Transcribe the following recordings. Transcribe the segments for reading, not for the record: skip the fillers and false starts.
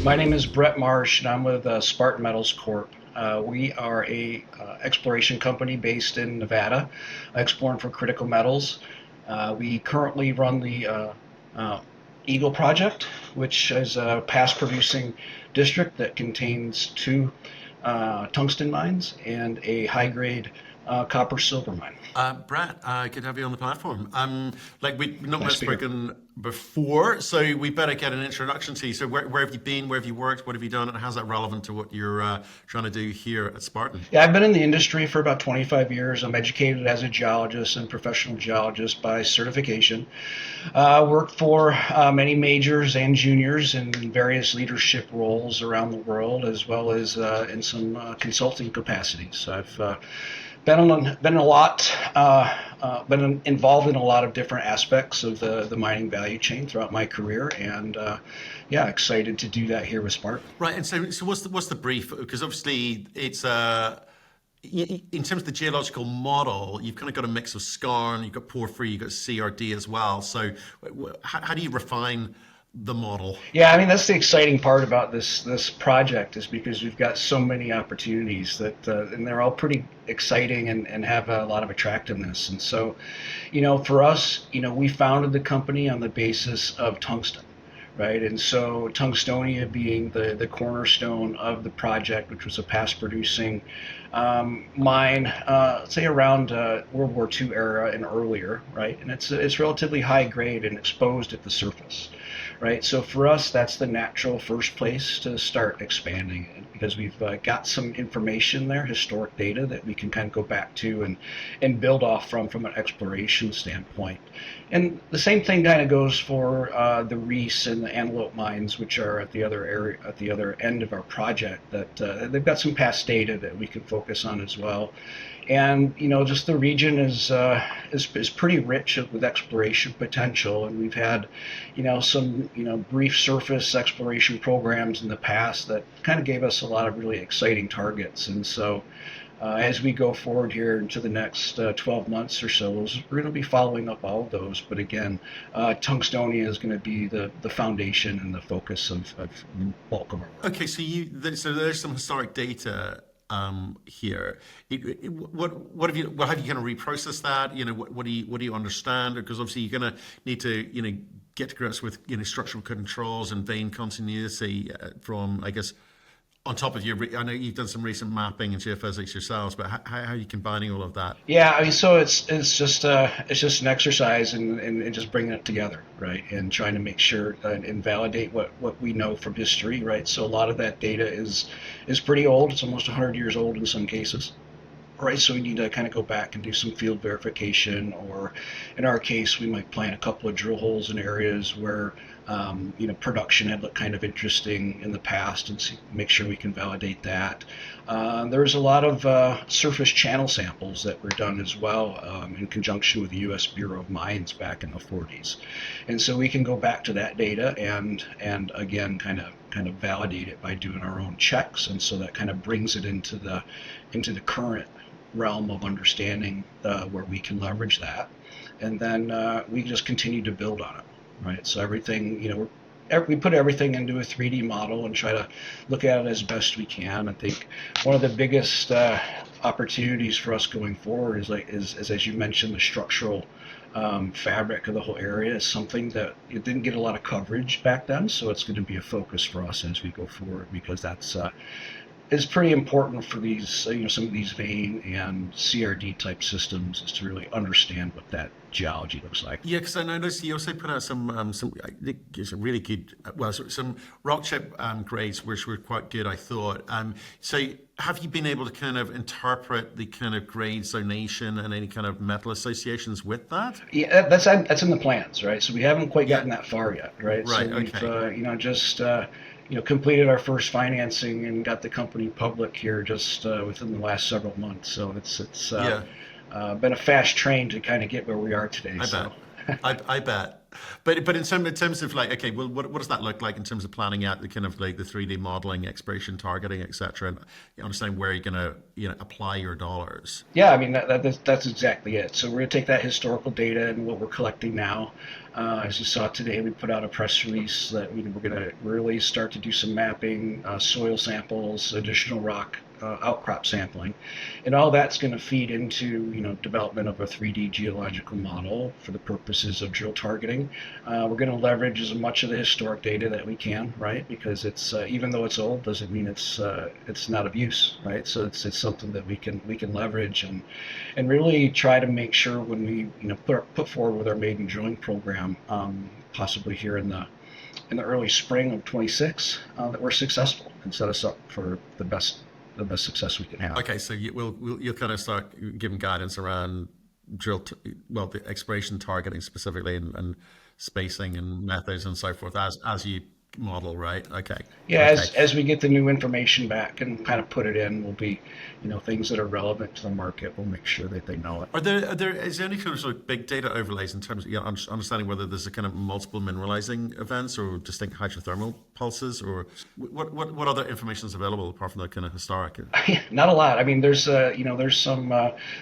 My name is Brett Marsh, and I'm with Spartan Metals Corp. We are a exploration company based in Nevada, exploring for critical metals. We currently run the uh, Eagle Project, which is a past-producing district that contains two tungsten mines and a high-grade copper-silver mine. Brett, good to have you on the platform. We've not Nice much to be here. spoken before, so we better get an introduction to you. So where have you been? Where have you worked? What have you done? And how's that relevant to what you're trying to do here at Spartan? Yeah, I've been in the industry for about 25 years. I'm educated as a geologist and professional geologist by certification. Worked for many majors and juniors in various leadership roles around the world, as well as in some consulting capacities. I've been involved in a lot of different aspects of the mining value chain throughout my career, and yeah, excited to do that here with Spartan. Right, and so what's the brief? Because obviously it's in terms of the geological model, you've kind of got a mix of skarn, you've got porphyry, you've got CRD as well. So how do you refine the model? Yeah, I mean that's the exciting part about this project is because we've got so many opportunities that and they're all pretty exciting and have a lot of attractiveness. And so, for us, we founded the company on the basis of tungsten, right? And so Tungstonia being the cornerstone of the project, which was a past producing mine, say around World War II era and earlier, right? And it's relatively high grade and exposed at the surface, right? So for us, that's the natural first place to start expanding it because we've got some information there, historic data that we can kind of go back to and build off from an exploration standpoint. And the same thing kind of goes for the Reese and the Antelope mines, which are at the other area, at the other end of our project. That they've got some past data that we can focus on as well. And just the region is pretty rich with exploration potential, and we've had some brief surface exploration programs in the past that kind of gave us a lot of really exciting targets. And so as we go forward here into the next 12 months or so, we're going to be following up all of those. But again, Tungstonia is going to be the foundation and the focus of the bulk of our work. Okay, so there's some historic data here. Have you kind of reprocessed that? What do you understand? Because obviously you're going to need to get to grips with structural controls and vein continuity from, I guess, on top of I know you've done some recent mapping and geophysics yourselves, but how are you combining all of that? Yeah, I mean, so it's just an exercise and just bringing it together, right, and trying to make sure and validate what we know from history, right. So a lot of that data is pretty old. It's almost 100 years old in some cases. Right, so we need to kind of go back and do some field verification, or in our case, we might plant a couple of drill holes in areas where production had looked kind of interesting in the past, and make sure we can validate that. There's a lot of surface channel samples that were done as well in conjunction with the U.S. Bureau of Mines back in the 40s, and so we can go back to that data and again kind of validate it by doing our own checks, and so that kind of brings it into the current realm of understanding where we can leverage that, and then we just continue to build on it, right? So everything, we put everything into a 3D model and try to look at it as best we can. I think one of the biggest opportunities for us going forward is as you mentioned, the structural fabric of the whole area is something that it didn't get a lot of coverage back then, so it's going to be a focus for us as we go forward, because that's is pretty important for these, some of these vein and CRD type systems, is to really understand what that geology looks like. Yeah, because I noticed you also put out some I think it's a really good, some rock chip grades which were quite good, I thought. So have you been able to kind of interpret the kind of grade zonation and any kind of metal associations with that? Yeah, that's in the plans, right? So we haven't quite gotten that far yet, right? Right. So we've Okay. just completed our first financing and got the company public here just within the last several months. So it's Yeah, been a fast train to kind of get where we are today. I So bet. I bet. But in terms of like, okay, well, what does that look like in terms of planning out the kind of like the 3D modeling, exploration, targeting, etc., and you understand where you're going to apply your dollars. Yeah, I mean that's exactly it. So we're going to take that historical data and what we're collecting now. As you saw today, we put out a press release that we're going to really start to do some mapping, soil samples, additional rock outcrop sampling, and all that's going to feed into development of a 3D geological model for the purposes of drill targeting. We're going to leverage as much of the historic data that we can, right? Because it's even though it's old, doesn't mean it's not of use, right? So it's something that we can leverage and really try to make sure when we put forward with our maiden drilling program, possibly here in the early spring of 26, that we're successful and set us up for the best success we can have. Okay, so you'll kind of start giving guidance around the exploration targeting specifically and spacing and methods and so forth as you model, right? Okay, Yeah, okay. as we get the new information back and kind of put it in, will be, things that are relevant to the market. We'll make sure that they know it. Is there any kind of sort of big data overlays in terms of understanding whether there's a kind of multiple mineralizing events or distinct hydrothermal pulses, or what other information is available apart from the kind of historic? Not a lot. I mean, there's some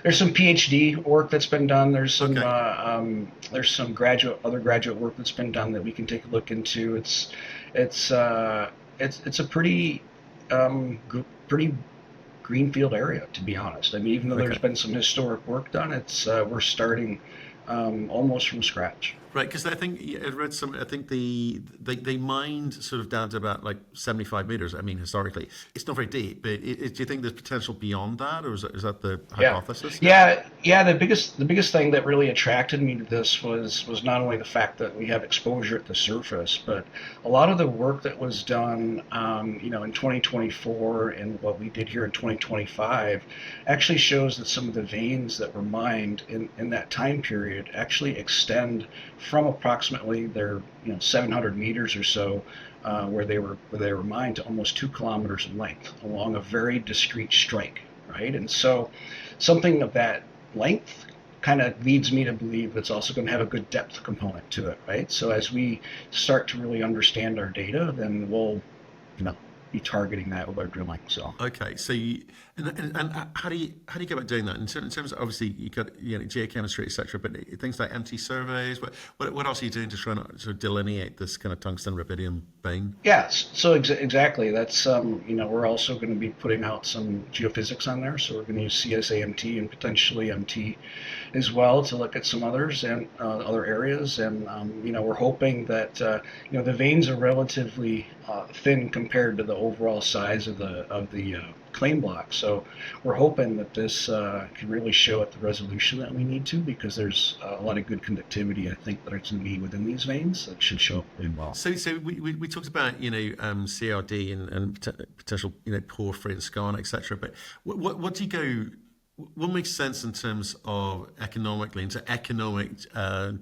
PhD work that's been done. Okay. There's some other graduate work that's been done that we can take a look into. It's a pretty greenfield area, to be honest. I mean, even though Okay. there's been some historic work done, it's we're starting almost from scratch. Right, because I think I read some. I think they mined sort of down to about like 75 meters. I mean, historically, it's not very deep. But do you think there's potential beyond that, or is that the Yeah, hypothesis? yeah. The biggest thing that really attracted me to this was not only the fact that we have exposure at the surface, but a lot of the work that was done, in 2024 and what we did here in 2025, actually shows that some of the veins that were mined in that time period actually extend from approximately their 700 meters or so, where they were mined, to almost 2 kilometers in length along a very discrete strike, right? And so something of that length kind of leads me to believe it's also going to have a good depth component to it, right? So as we start to really understand our data, then we'll you know be targeting that with our drilling. So Okay, so and how do you go about doing that in terms of, obviously you got geochemistry, etc., but things like MT surveys. What else are you doing to try and sort of delineate this kind of tungsten rubidium vein? yes, so exactly. That's we're also going to be putting out some geophysics on there. So we're going to use CSAMT and potentially MT as well to look at some others and other areas. And we're hoping that the veins are relatively thin compared to the overall size of the claim block. So we're hoping that this can really show at the resolution that we need to, because there's a lot of good conductivity, I think, that it's going to be within these veins that should show up really well. So we talked about CRD and potential porphyry and skarn, etc. But what do you go? What makes sense in terms of economically into economic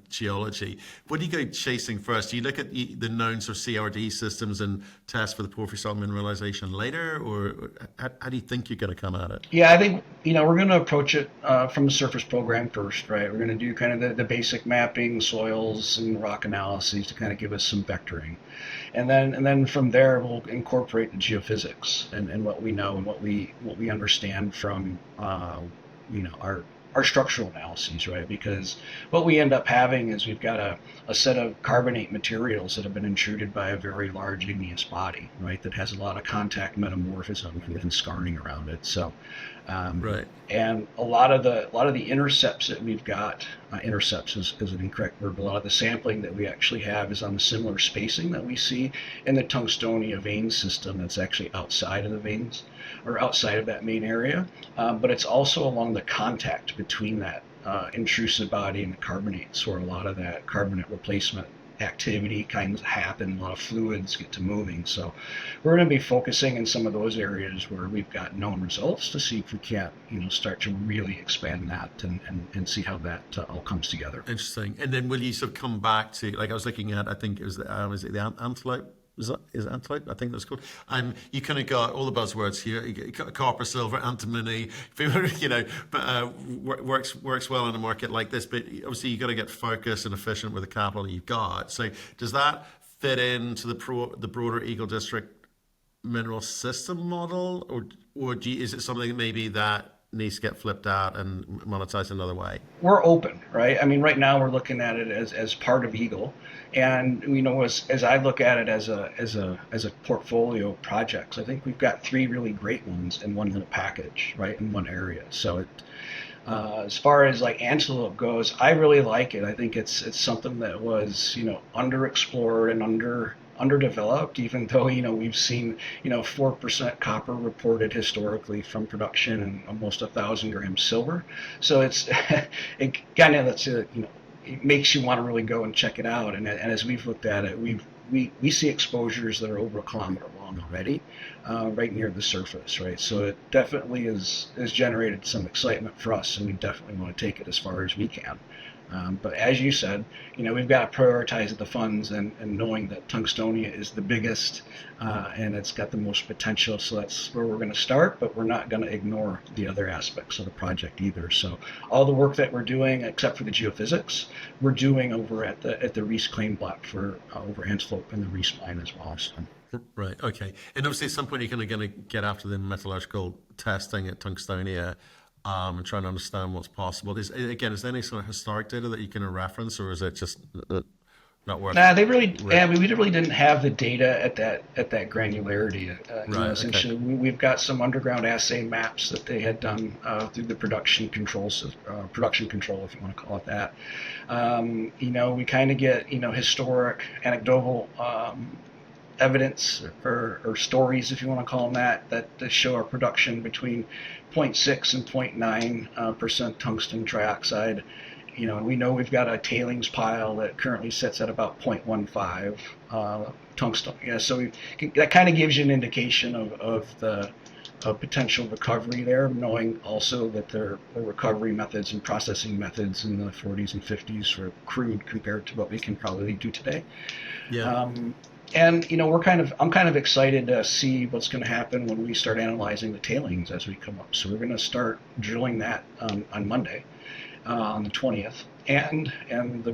geology? What do you go chasing first? Do you look at the known sort of CRD systems and test for the porphyry style mineralization later, or how do you think you're going to come at it? Yeah, I think we're going to approach it from the surface program first, right? We're going to do kind of the basic mapping, soils and rock analyses to kind of give us some vectoring, and then from there we'll incorporate the geophysics and what we know and what we understand from our structural analyses, right? Because what we end up having is we've got a set of carbonate materials that have been intruded by a very large igneous body, right? That has a lot of contact metamorphism and scarring around it. So, Right. and a lot of the intercepts that we've got, intercepts is an incorrect word, but a lot of the sampling that we actually have is on the similar spacing that we see in the Tungstonia vein system that's actually outside of the veins or outside of that main area. But it's also along the contact between that intrusive body and the carbonates, where a lot of that carbonate replacement activity kind of happen, a lot of fluids get to moving. So we're going to be focusing in some of those areas where we've got known results to see if we can't start to really expand that and see how that all comes together. Interesting. And then will you sort of come back to, like I was looking at, I think it was the antelope Is that type? I think that's called. And you kind of got all the buzzwords here: you got copper, silver, antimony. But works well in a market like this. But obviously, you got to get focused and efficient with the capital you've got. So does that fit into the broader Eagle District mineral system model, or is it something maybe that needs to get flipped out and monetized another way? We're open, right? I mean, right now we're looking at it as part of Eagle, and as I look at it as a portfolio of projects, I think we've got three really great ones in one little package, right, in one area. So as far as like Antelope goes, I really like it. I think it's something that was underexplored and underdeveloped, even though we've seen 4% copper reported historically from production and almost 1,000 grams silver. So it kind of it makes you want to really go and check it out. And as we've looked at it, we see exposures that are over a kilometer long already, right near the surface, right? So it definitely has generated some excitement for us, and we definitely want to take it as far as we can. But as you said, we've got to prioritize the funds, and knowing that Tungstonia is the biggest, and it's got the most potential. So that's where we're going to start, but we're not going to ignore the other aspects of the project either. So all the work that we're doing, except for the geophysics, we're doing over at the Reese claim block for over Antelope and the Reese mine as well. So. Right. Okay. And obviously, at some point, you're going to get after the metallurgical testing at Tungstonia, and trying to understand what's possible. Is there any sort of historic data that you can reference, or is it just not worth? Nah, they really, yeah, we really didn't have the data at that granularity. Right. Essentially, Okay. we've got some underground assay maps that they had done through the production controls, production control, if you want to call it that. We kind of get historic, anecdotal evidence or stories, if you want to call them that show our production between 0.6 and 0.9% tungsten trioxide. And we know we've got a tailings pile that currently sits at about 0.15 tungsten. Yeah, so that kind of gives you an indication of the potential recovery there, knowing also that there are recovery methods and processing methods in the 40s and 50s for crude compared to what we can probably do today. Yeah. And I'm kind of excited to see what's going to happen when we start analyzing the tailings as we come up. So we're going to start drilling that on Monday, on the 20th, and the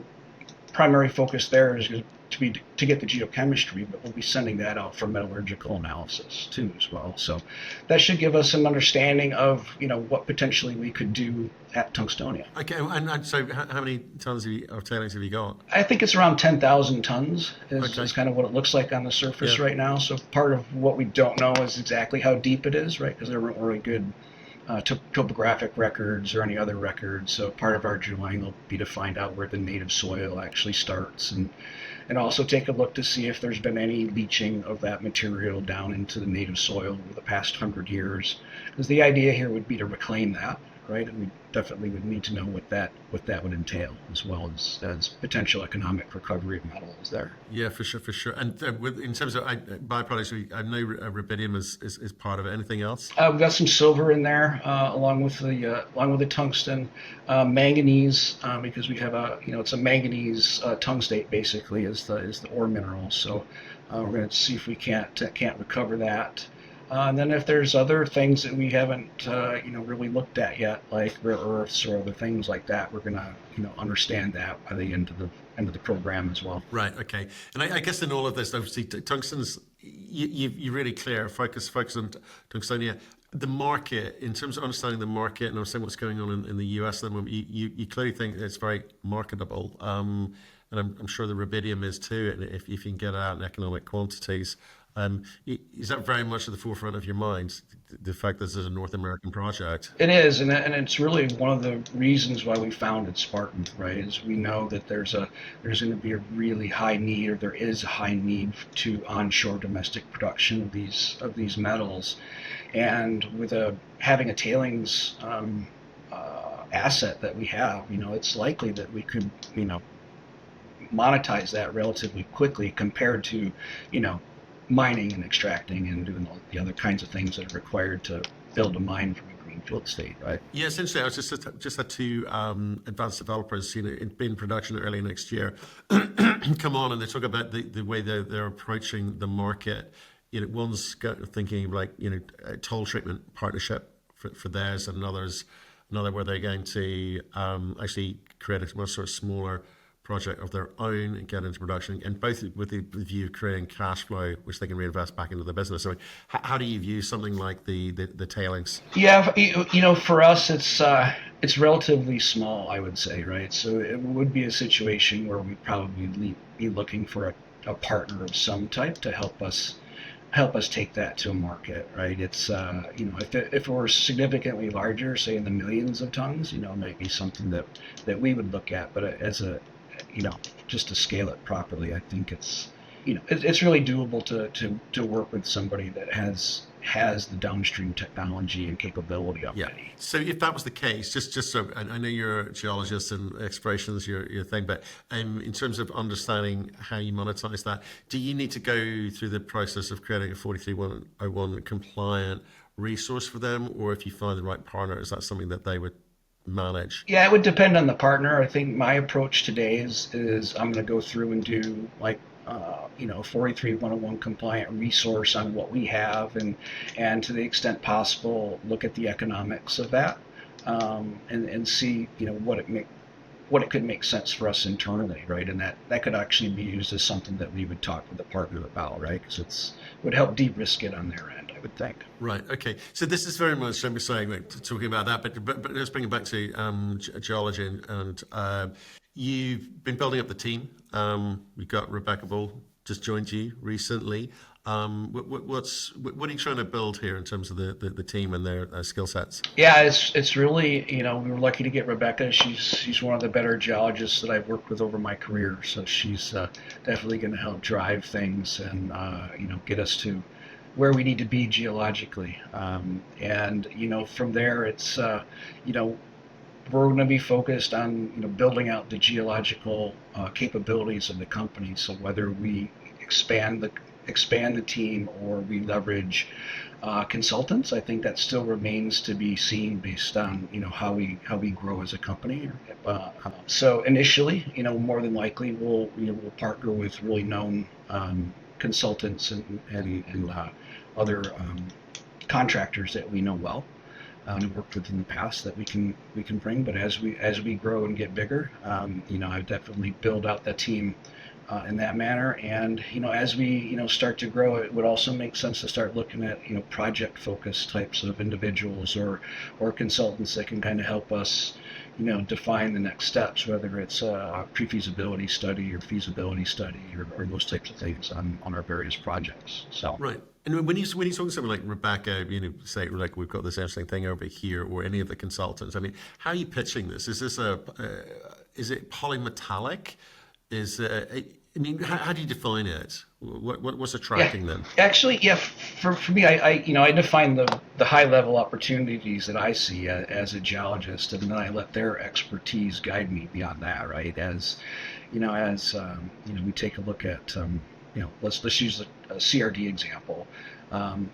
primary focus there is to get the geochemistry, but we'll be sending that out for metallurgical analysis too as well. So that should give us some understanding of what potentially we could do at Tungstonia. Okay. And so, how many tons of tailings have you got? I think it's around 10,000 tons Okay. is kind of what it looks like on the surface Yeah. right now. So part of what we don't know is exactly how deep it is, right? Because there weren't really good topographic records or any other records. So part of our drilling will be to find out where the native soil actually starts, and also take a look to see if there's been any leaching of that material down into the native soil over the past 100 years. Because the idea here would be to reclaim that, right? And we definitely would need to know what that would entail, as well as potential economic recovery of metals there. Yeah, for sure. And in terms of byproducts, I know rubidium is part of it. Anything else? We've got some silver in there, along with the tungsten, manganese, because we have it's a manganese tungstate basically is the ore mineral. So we're going to see if we can't recover that. And then if there's other things that we haven't really looked at yet, like rare earths or other things like that, we're going to understand that by the end of the program as well. Right. Okay. And I guess in all of this, obviously, tungsten's you really clear focus on tungstenia. The market, in terms of understanding the market and understanding what's going on in the US, then you clearly think it's very marketable. And I'm sure the rubidium is too, if you can get it out in economic quantities. Is that very much at the forefront of your mind, the fact that this is a North American project? It is, and it's really one of the reasons why we founded Spartan, right? Is we know that there's going to be a really high need, or there is a high need to onshore domestic production of these metals, and with having a tailings asset that we have, it's likely that we could, monetize that relatively quickly compared to, mining and extracting and doing all the other kinds of things that are required to build a mine from a green actual state, right? Yeah, essentially, I was just had two advanced developers, in production early next year, come on, and they talk about the way they're approaching the market. One's thinking of like a toll treatment partnership for theirs, and another where they're going to actually create a much sort of smaller project of their own and get into production, and both with the view of creating cash flow, which they can reinvest back into the business. So, how do you view something like the tailings? Yeah, for us, it's relatively small, I would say, right? So it would be a situation where we'd probably be looking for a partner of some type to help us take that to a market, right? It's if it were significantly larger, say in the millions of tons, it might be something that we would look at. But as a just to scale it properly, I think it's really doable to work with somebody that has the downstream technology and capability Yeah. already. So if that was the case, just so I know you're a geologist and exploration is your thing, but in terms of understanding how you monetize that, do you need to go through the process of creating a 43101 compliant resource for them, or if you find the right partner, is that something that they would manage? Yeah, it would depend on the partner. I think my approach today is I'm going to go through and do like 43101 compliant resource on what we have, and to the extent possible, look at the economics of that, and see what it could make sense for us internally, right? And that could actually be used as something that we would talk with the partner about, right? Because it would help de-risk it on their end, I would think. Right. Okay. So this is very much, I'm saying, like, talking about that, but let's bring it back to geology, and you've been building up the team. We've got Rebecca Bull just joined you recently. What are you trying to build here in terms of the team and their skill sets? Yeah, it's really, we were lucky to get Rebecca. She's one of the better geologists that I've worked with over my career. So she's definitely going to help drive things and get us to where we need to be geologically. And from there, it's we're going to be focused on building out the geological capabilities of the company. So whether we expand the team or we leverage consultants, I think that still remains to be seen based on how we grow as a company. So initially, more than likely we'll partner with really known consultants and other contractors that we know well, and worked with in the past that we can bring. But as we grow and get bigger, I definitely build out that team in that manner. And as we start to grow, it would also make sense to start looking at project focused types of individuals or consultants that can kind of help us define the next steps, whether it's a pre-feasibility study or feasibility study or those types of things on our various projects. So Right. And when you talk to someone like Rebecca, say like we've got this interesting thing over here, or any of the consultants. I mean, how are you pitching this? Is this is it polymetallic? How do you define it? What's yeah, attracting them? actually, yeah. For me, I define the high level opportunities that I see as a geologist, and then I let their expertise guide me beyond that. Right, we take a look at let's use a CRD example.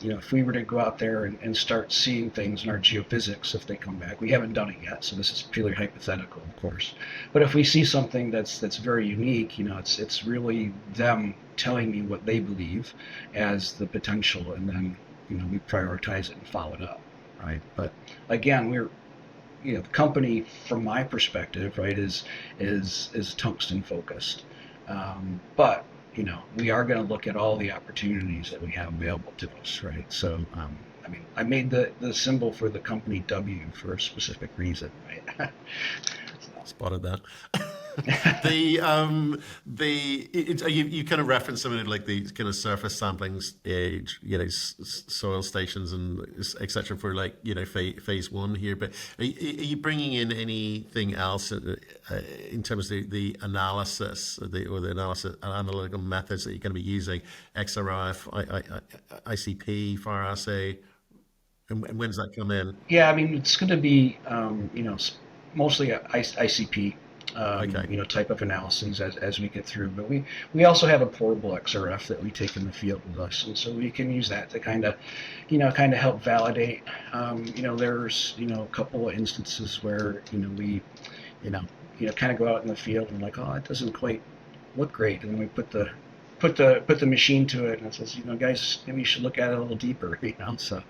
If we were to go out there and start seeing things in our geophysics, if they come back, we haven't done it yet, so this is purely hypothetical, of course. But if we see something that's very unique, it's really them telling me what they believe as the potential, and then we prioritize it and follow it up, right? But again, the company, from my perspective, right, is tungsten focused, but we are going to look at all the opportunities that we have available to us, right? So, I made the symbol for the company W for a specific reason, right? Spotted that. You kind of referenced some of like the kind of surface sampling stage, soil stations and etc. for like phase one here. But are you bringing in anything else in terms of the analysis or the analysis analytical methods that you're going to be using? XRF, ICP, fire assay, and when does that come in? Yeah, it's going to be mostly ICP. Okay. type of analyses as we get through. But we also have a portable XRF that we take in the field with us, and so we can use that to kind of help validate. There's a couple of instances where we you know kind of go out in the field and like, oh, it doesn't quite look great, and we put the machine to it, and it says, guys, maybe you should look at it a little deeper, so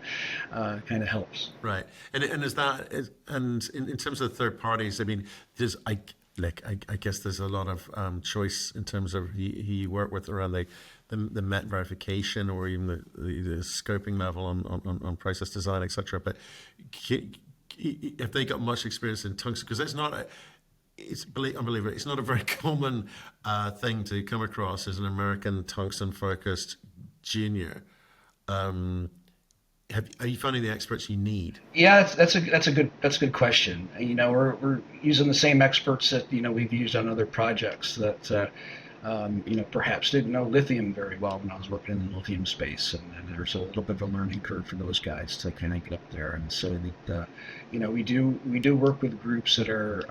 kind of helps. Right. And and in terms of third parties, I mean, I guess there's a lot of choice in terms of who you work with around the met verification or even the scoping level on process design, etc. But if they got much experience in tungsten, because it's unbelievable. It's not a very common thing to come across as an American tungsten-focused junior. Are you finding the experts you need? Yeah, that's a good question. We're using the same experts that we've used on other projects that perhaps didn't know lithium very well when I was working in the lithium space, and there's a little bit of a learning curve for those guys to kind of get up there. And so we do work with groups that are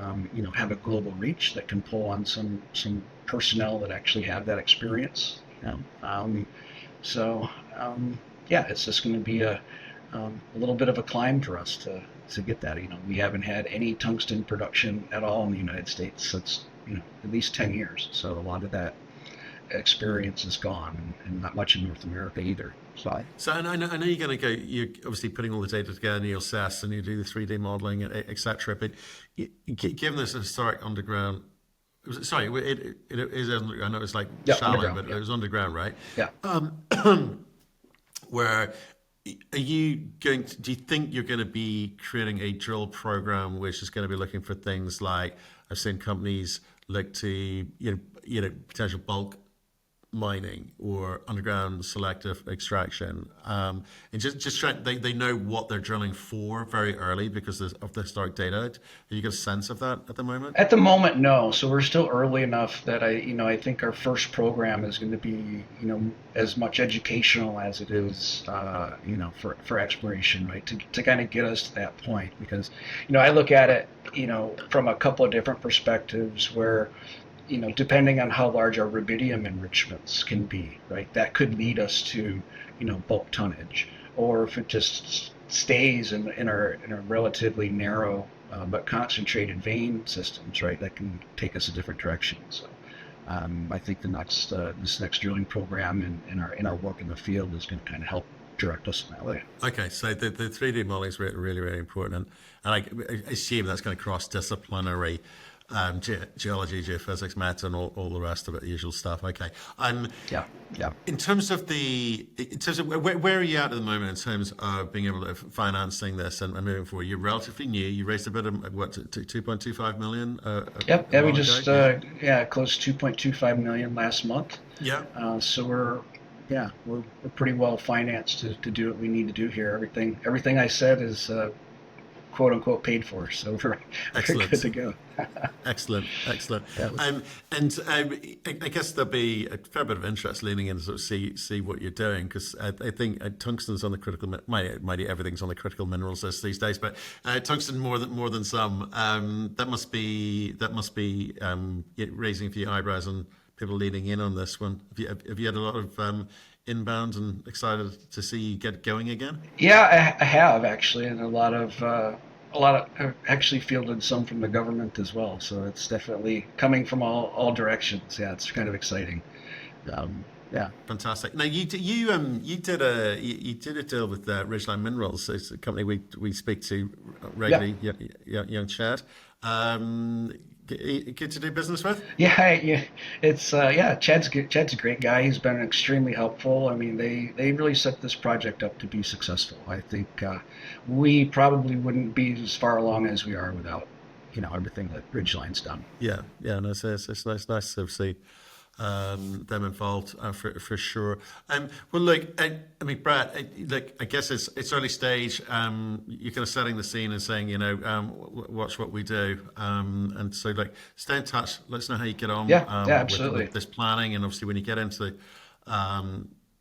have a global reach that can pull on some personnel that actually have that experience. So it's just going to be a little bit of a climb for us to get that. We haven't had any tungsten production at all in the United States since at least 10 years. So a lot of that experience is gone, and not much in North America either. So and I know you're going to go. You're obviously putting all the data together, and you'll assess, and you do the 3D modeling, etc. But given this historic underground. Sorry, it is. I know it's like shallow, but it was underground, right? Yeah. Where are you going to, do you think you're going to be creating a drill program which is going to be looking for things like, I've seen companies look to potential bulk mining or underground selective extraction, and just trying, they know what they're drilling for very early because of the historic data. Have you got a sense of that at the moment? At the moment, no. So we're still early enough that I think our first program is going to be as much educational as it is for exploration, right? To kind of get us to that point, because I look at it from a couple of different perspectives where depending on how large our rubidium enrichments can be, right, that could lead us to, bulk tonnage. Or if it just stays in our relatively narrow but concentrated vein systems, right, that can take us a different direction. So I think this next drilling program in our work in the field is going to kind of help direct us in that way. Okay, so the 3D modeling is really, really important, and I assume that's going to cross disciplinary. Geology, geophysics, maths, and all the rest of it, the usual stuff. Okay. Yeah. In terms of where are you at the moment in terms of being able to financing this and moving forward? You're relatively new. You raised a bit of 2.25 million. Yep. Yeah, we just closed 2.25 million last month. Yeah. So we're pretty well financed to do what we need to do here. Everything I said is quote unquote paid for, so we're good to go. Excellent. And I guess there'll be a fair bit of interest leaning in to sort of see what you're doing, because I think tungsten's on the critical, mighty everything's on the critical minerals list these days, but tungsten more than some. That must be raising a few eyebrows and people leaning in on this one. Have you had a lot of inbound and excited to see you get going again? Yeah, I have actually, and a lot of I've actually fielded some from the government as well. So it's definitely coming from all directions. Yeah, it's kind of exciting. Yeah. Fantastic. Now you did a deal with Ridgeline Minerals. It's a company we speak to regularly. Yeah. Young Chad. Good to do business with? Yeah. It's Chad's good. Chad's a great guy. He's been extremely helpful. I mean, they really set this project up to be successful. I think we probably wouldn't be as far along as we are without everything that Ridgeline's done. Yeah. No, it's nice to see them involved for sure. Well, look, I mean, Brett, I guess it's early stage. You're kind of setting the scene and saying, watch what we do, and so stay in touch. Let us know how you get on. Absolutely. With this planning, and obviously when you get into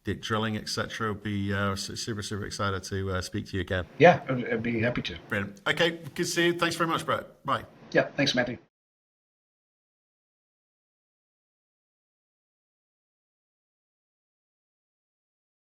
the drilling, etc. We'll be super excited to speak to you again. Yeah, I'd be happy to. Brilliant. Okay, good to see you. Thanks very much, Brett. Bye. Yeah, thanks, Matthew.